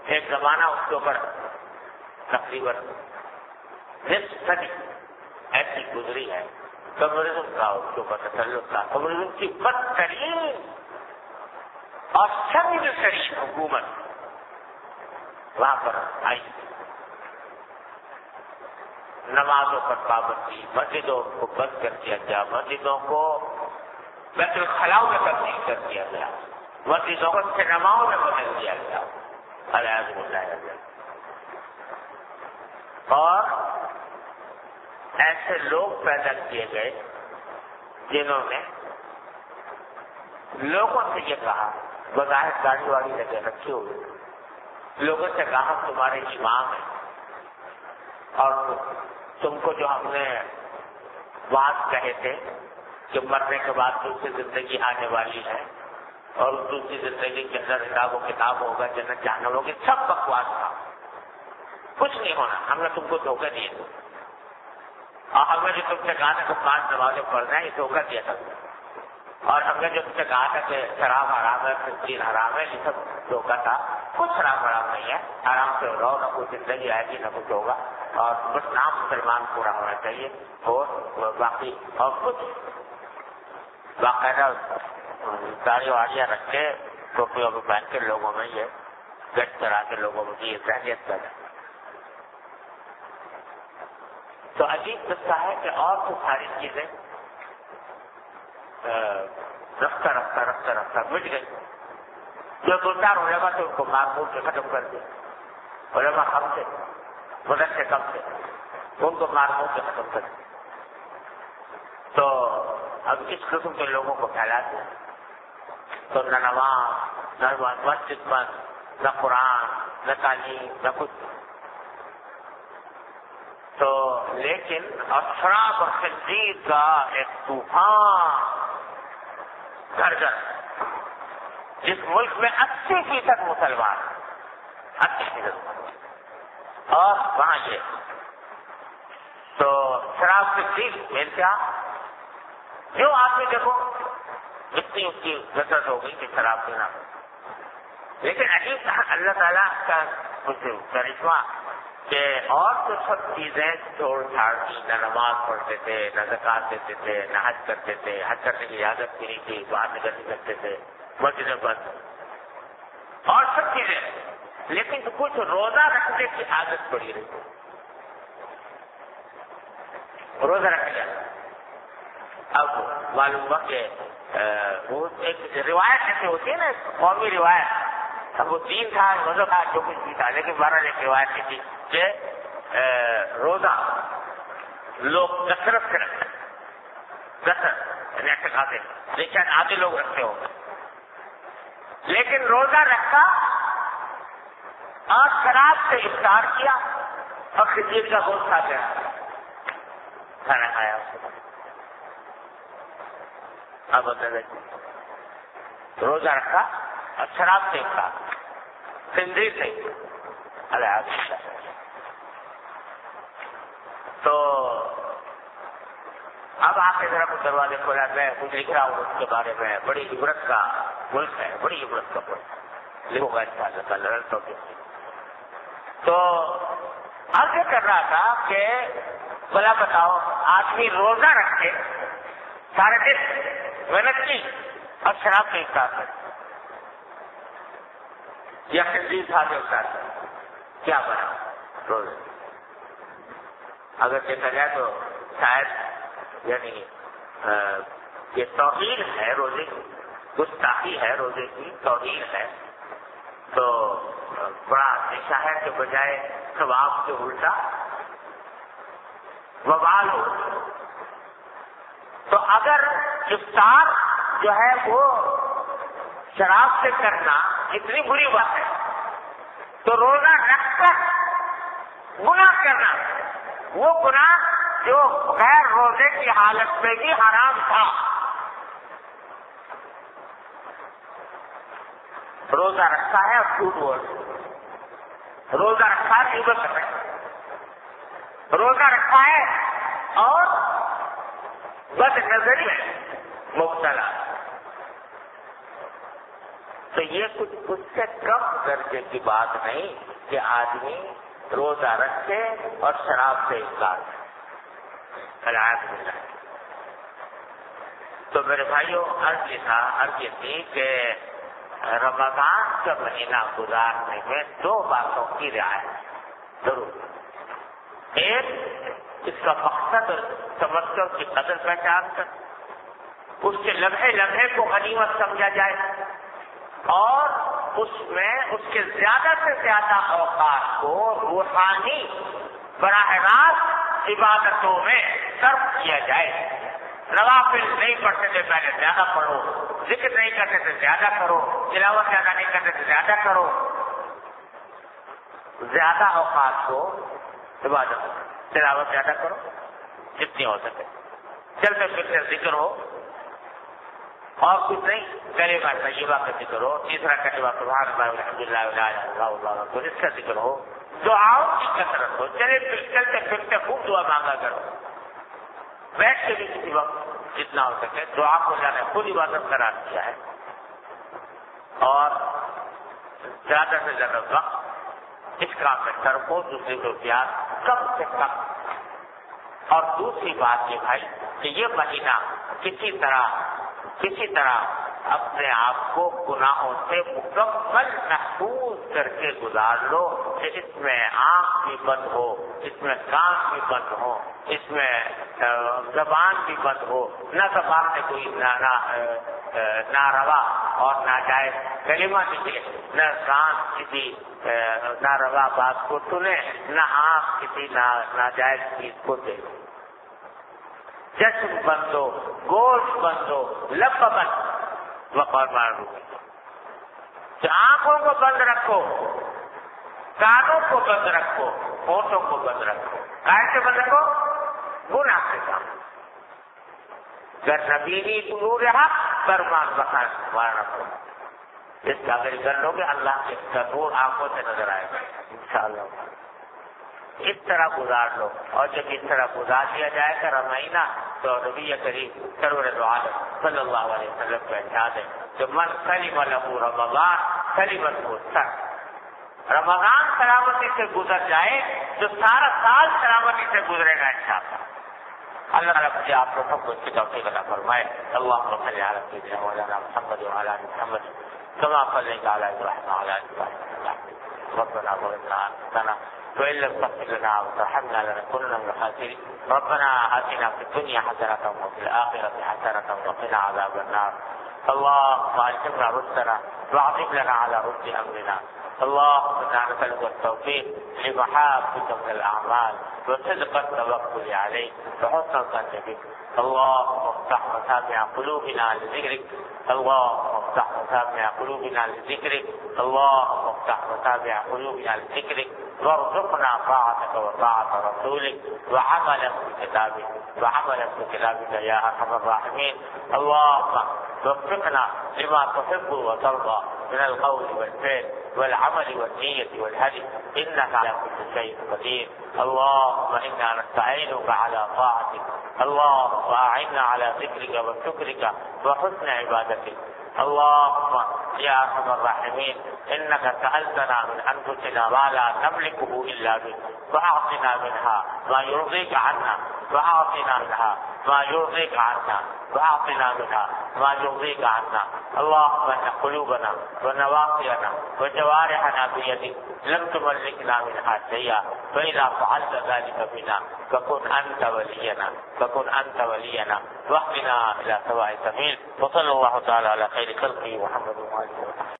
ایک زمانہ اس کے اوپر تقریباً نصف صدی ایسی گزری ہے کمیونزم کا اس کے اوپر تسلط تھا. کمیونزم کی بدترین اور سنگ ترین حکومت وہاں پر آئی. نمازوں پر پابندی، مسجدوں کو بند کر دیا گیا، مسجدوں کو بیت الخلاء میں تبدیل کر دیا گیا، مسجدوں کو سینماؤں میں بدل دیا گیا. الیاذ باللہ. اور ایسے لوگ پیدا کیے گئے جنہوں نے لوگوں سے یہ کہا، بظاہر گاڑی واڑی لگے رکھی ہوئی، لوگوں سے کہا تمہارے امام ہیں اور تم کو جو ہم نے بات کہے تھے کہ مرنے کے بعد دوسری زندگی آنے والی ہے اور دوسری زندگی کے اندر حساب و کتاب ہوگا، جنت جہنم ہوگی، سب بکواس تھا، کچھ نہیں ہونا. ہم نے تم کو دھوکہ دیے تھے اور ہم نے جو تم سے کہا تھا کہ 5 نمازیں پڑھنا ہے، یہ دھوکہ دیا تھا. اور ہم نے جو تم سے کہا تھا کہ شراب حرام ہے، تفصیل حرام ہے، یہ سب دھوکہ تھا. کچھ شراب حرام نہیں ہے، آرام سے رہو، نہ کوئی زندگی آئے گی نہ کچھ ہوگا، اور بس نام مسلمان پورا ہونا چاہیے. اور باقی اور کچھ باقاعدہ داڑھی واڑیاں رکھ کے ٹوپیوں میں پہن کے لوگوں میں یہ گٹ کرا کے لوگوں میں یہ ذہنیت پیدا. تو عجیب قصہ ہے کہ اور تو ساری چیزیں رفتہ مٹ گئی. جو 2-4 علماء تھے ان کو مار مور کے ختم کر دیا. علماء کم تھے، مدد سے کم تھے، ان کو مار مور کے ختم کر دیا. تو اب اس قسم کے لوگوں کو پھیلا دیا تو نہ نماز، نہ مسجد بند، نہ قرآن، نہ تعلیم، نہ کچھ. تو لیکن افراد اور خنزیر کا ایک طوفان گھر گھر، جس ملک میں 80% مسلمان، 80%، اور وہاں یہ تو شراب سے چیز میں کیا جو آدمی دیکھو اتنی اس کی غلط ہو گئی کہ شراب پینا. لیکن عجیب اللہ تعالیٰ کا کچھ کرشمہ کہ اور تو سب چیزیں چھوڑ چھاڑ کی، نہ نماز پڑھتے تھے، نہ زکات دیتے تھے، نہ حج کرتے تھے، حج کرنے کی اجازت بھی نہیں تھی، باہر نکل نہیں کرتے تھے، مسجدیں بند اور سب چیزیں. لیکن کچھ روزہ رکھنے کی عادت پڑی رہی. روزہ رکھ لیا. اب معلوم ہوا کہ وہ ایک روایت ایسی ہوتی ہے نا، قومی روایت. اب وہ دین تھا، مذہب تھا، جو کچھ بھی تھا، لیکن بہرحال ایک روایت کی تھی کہ روزہ لوگ کثرت سے رکھتے، کثرت یعنی ایسے کھاتے، لیکن آدھے لوگ رکھتے ہوں گے. لیکن روزہ رکھا اور شراب سے افطار کیا اور خنزیر کا گوشت کھا کے کھانا کھایا. اب روزہ رکھا اور شراب سے افطار، خنزیر سے. تو اب آپ کے ذرا کچھ دروازے کھولا، میں کچھ لکھ رہا ہوں اس کے بارے میں. بڑی عبرت کا ملک ہے، بڑی عبرت کا ملک. لکھو گا انشاءاللہ تعالی. تو عرض یہ کر رہا تھا کہ بلا بتاؤ، آدمی روزہ رکھ کے سارے دن محنت کی اور شراب سے افطار کرے یا خنزیر کھا کے افطار کرے، کیا بنا روزہ؟ اگر دیکھا جائے تو شاید یعنی یہ توہین ہے روزے کی، گستاخی ہے روزے کی، توہین ہے. تو بڑا اندیشہ ہے کہ بجائے ثواب کے الٹا وبال ہو. تو اگر افطار جو ہے وہ شراب سے کرنا اتنی بری بات ہے، تو روزہ رکھ کر گناہ کرنا، وہ گناہ جو غیر روزے کی حالت میں بھی حرام تھا. روزہ رکھا ہے اور جھوٹ بول، روزہ رکھا ہے غیبت کر رہے، روزہ رکھا ہے اور بد نظری میں مبتلا. تو یہ کچھ اس سے کم درجے کی بات نہیں کہ آدمی روزہ رکھے اور شراب سے انکار کرے۔ تو میرے بھائیوں، عرض یہ تھی کہ رمضان کا مہینہ گزارنے میں دو باتوں کی رعایت ضرور۔ ایک، اس کا مقصد تمتع کی قدر پہچان کر اس کے لمحے لمحے کو غنیمت سمجھا جائے، اور اس میں اس کے زیادہ سے زیادہ اوقات کو روحانی براہ راست عبادتوں میں صرف کیا جائے۔ نوافل نہیں پڑھتے تھے پہلے زیادہ پڑھو، ذکر نہیں کرتے تھے زیادہ کرو، تلاوت زیادہ نہیں کرتے تھے زیادہ کرو، زیادہ اوقات کو عبادت، تلاوت زیادہ کرو جتنی ہو سکے، چلتے پھرتے ذکر ہو، اور کچھ نہیں، کلمہ طیبہ کا ذکر ہو، تیسرا کلمہ سبحان اللہ الحمدللہ لا الہ الا اللہ تو اس کا ذکر ہو، دعاؤں کی کثرت ہو، چلتے پھرتے خوب دعا مانگا کرو، بیٹھ کے بھی کسی وقت جتنا ہو سکے دعا کو جانے خود عبادت قرار دیا ہے، اور زیادہ سے زیادہ وقت اس کام میں صرف ہو، دوسری ضروریات کم سے کم۔ اور دوسری بات یہ بھائی کہ یہ مہینہ کسی طرح اپنے آپ کو گناہوں سے مکمل محفوظ کر کے گزار لو کہ اس میں آنکھ بھی بند ہو، اس میں کان بھی بند ہو، اس میں زبان بھی بند ہو، نہ زبان سے کوئی ناروا اور ناجائز کلمہ نکلے، نہ کان کسی ناروا بات کو سنے، نہ آنکھ کسی ناجائز چیز کو دیکھے، جسم بند ہو، گوشت بند ہو، لب بند وقار معروف، کہ آنکھوں کو بند رکھو، کانوں کو بند رکھو، ہونٹوں کو بند رکھو، کیسے بند رکھو؟ گناہ سے کام، گر نبی نور حق فرمان بخار مارنا رکھو، اس کا اگر کر لو گے اللہ کے نور آنکھوں سے نظر آئے گا انشاءاللہ۔ اس طرح گزار لو، اور جب اس طرح گزار لیا جائے گا رمضان تو نبی کریم سرور دو عالم صلی اللہ علیہ وسلم کو ارشاد ہے کہ من سلم له رمضان سلمته السنة، رمضان سلامتی سے گزر جائے تو سارا سال سلامتی سے گزرے گا انشاءاللہ۔ اللہ تعالیٰ مجھے آپ کو سب کو اس کی توفیق عطا فرمائے۔ اللہم صل علی سیدنا مولانا محمد وعلی آل محمد كما صليت على ابراهيم وعلى ال ابراهيم ربنا ظلمنا انفسنا وان لم تغفر لنا وترحمنا لنكونن من الخاسرين ربنا آتنا في الدنيا حسنة وفي الآخرة حسنة وقنا عذاب النار اللهم ألهمنا رشدنا واعطف لنا على رشد أمرنا اللهم إنا نسألك التوفيق لمحابك من الأعمال وصدق التوكل عليك وحسن الظن بك اللهم افتح مسامع قلوبنا لذكرك اللهم افتح مسامع قلوبنا لذكرك اللهم افتح مسامع قلوبنا لذكرك وارزقنا طاعتك وطاعة رسولك وعملا بكتابك يا أرحم الراحمين اللهم وفقنا لما تحب وترضى من القول والفعل والعمل والنية والهدي إنك على كل شيء قدير اللهم إنا نستعينك على طاعتك اللهم أعنا على ذكرك وشكرك وحسن عبادتك اللهم يا أرحم الراحمين إنك سألتنا من أنفسنا ما لا نملكه إلا بك فأعطنا منها ما يرضيك عنا وأعطنا منها ما يرضيك عنا وأعطنا منها ما يرضيك عنا اللهم إن قلوبنا ونواصينا وجوارحنا بيدك لم تملكنا منها شيئا فإذا فعلت ذلك بنا فكن أنت ولينا واهدنا إلى سواء السبيل وصلى الله تعالى على خير خلقه محمد وآله وصحبه